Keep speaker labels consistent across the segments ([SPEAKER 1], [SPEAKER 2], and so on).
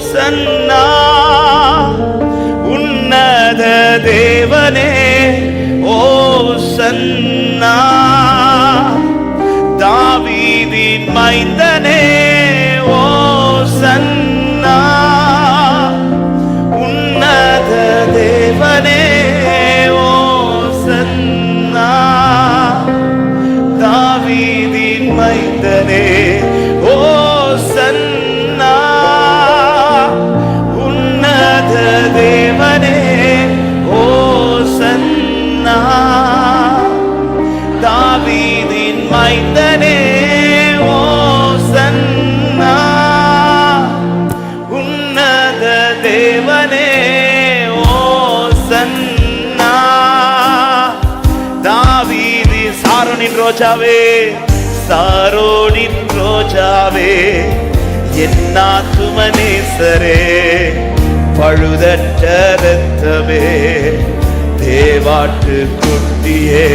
[SPEAKER 1] ஓசன்னா உன்னத தேவனே ஓசன்னா தாவீதின் மைந்தனே ஓசன்னா உன்னத தேவனே ஓசன்னா தாவீதின் மைந்தனே ஓசன்னா உன்னத தேவனே ஓசன்னா தாவீதின் மைந்தனே ஓசன்னா உன்னத தேவனே ஓசன்னா தாவீதி சாரோனின் ரோஜாவே சாரோனின் ரோஜாவே என் ஆத்துமனேசரே பழுதற்ற இரத்தமே தேவாட்டு குட்டியே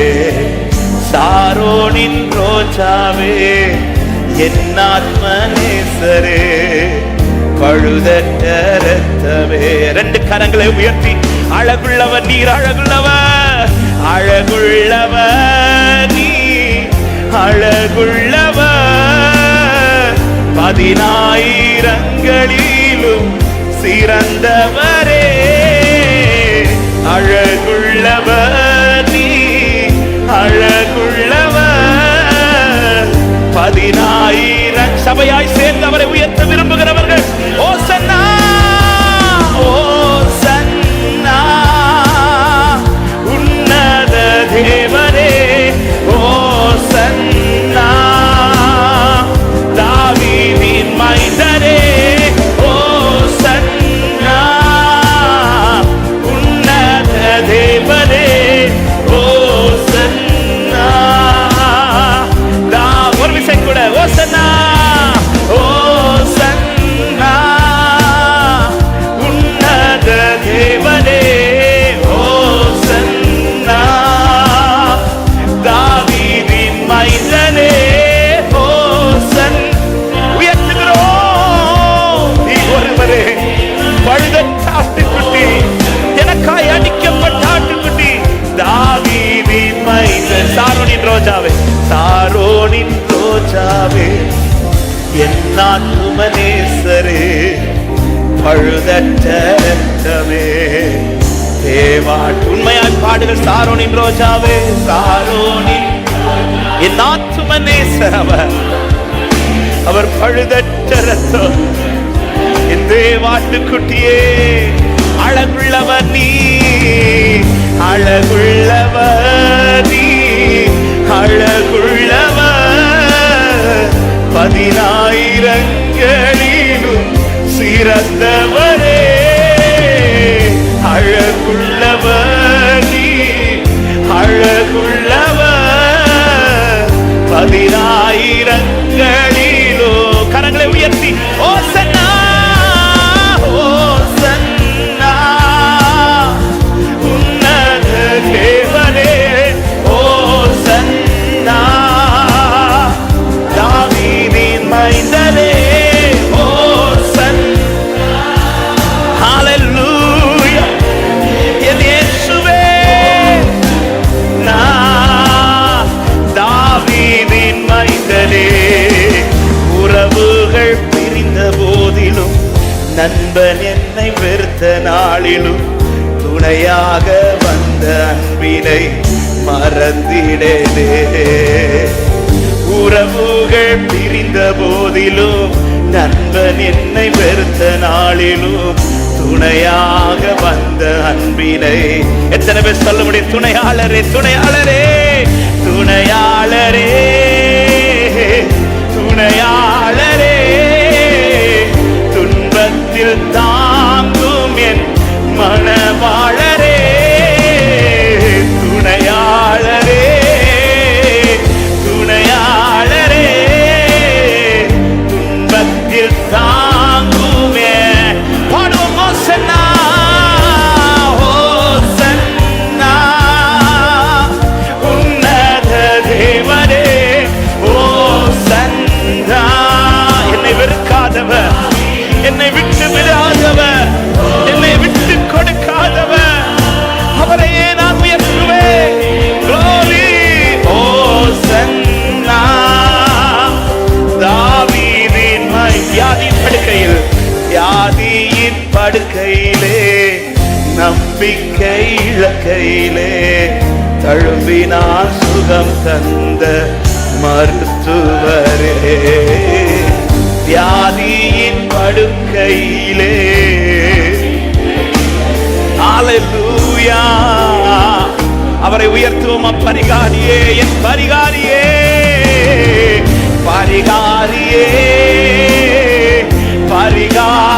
[SPEAKER 1] சாரோனின் ரோஜாவே என் ஆத்மநேசரே பழுதற்ற இரத்தமே. ரெண்டு கரங்களை உயர்த்தி அழகுள்ளவர் நீர் அழகுள்ளவர் அழகுள்ளவர் நீ அழகுள்ளவர் 10,000ங்களிலும் சிறந்தவரே அழகுள்ளவர் நீ அழகுள்ளவர் 10,000 சபையாய் சேர்ந்தவரை உயர்த்த விரும்புகிறவர்கள் ஓசன்னா ஓசன்னா உன்னத தேவனே ஓசன்னா தாவீதின் மைந்தனே ஓசன்னா உன்னத தேவனே ஓசன்னா ஒரு விஷயம் கூட ஓசன்னா ஓசன்னா உன்னத தேவனே ஓசன்னா தாவீதின் மைந்தனே ஓசன் உயர்த்துகிறோம் நீ ஒருவரே பழுதற்ற ஆட்டுக்குட்டி எனக்காய் அடிக்கப்பட்ட ஆட்டுக்குட்டி தாவீதின் மைந்தன் சாரோனின் ரோஜாவே சாரோனின் ரோஜாவே என் ஆத்துமநேசரே பழுதற்ற இரத்தமே தேவாட்டு உண்மையாய் பாடுகள் சாரோனின் ரோஜாவே சாரோனின் என் ஆத்துமநேசர் அவர் பழுதற்ற இரத்தம் என் தேவாட்டு குட்டியே அழகுள்ளவர் நீ அழகுள்ளவர் நீ அழகுள்ளவர் 10,000ங்களிலும் சிறந்தவரே அழகுள்ளவர் நீ அழகுள்ளவர் 10,000ங்களிலும் கரங்களை உயர்த்தி ஓசன்னா ஓசன்னா உன்னத தேவனே ஓசன்னா தாவீதின் மைந்தனே ஓசன்னா ஹல்லேலூயா என் இயேசுவே தாவீதின் மைந்தனே உறவுகள் பிரிந்த போதிலும் நண்பன் என்னை வெறுத்த நாளிலும் துணையாக வந்த அன்பினை மறந்திடலே உறவுகள் பிரிந்த போதிலும் நண்பன் என்னை வெறுத்த நாளிலும் துணையாக வந்த அன்பினை எத்தனை பேர் சொல்ல முடியும் துணையாளரே துணையாளரே துணையாளரே துணையாளரே துன்பத்தில் தாங்கும் என் மனவாளரே துணையாளரே துணையாளரே துன்பத்தில் தாங்குமே பாடுவோம் ஓசன்னா ஓசன்னா உன்னத தேவனே படுக்கையிலே நம்பிக்கை இழக்கையிலே தழுவினார் சுகம் தந்த மருத்துவரே. வியாதியின் படுக்கையிலே ஹல்லேலூயா அவரை உயர்த்துவோம். பரிகாரியே, என் பரிகாரியே, பரிகாரியே, பரிகாரியே,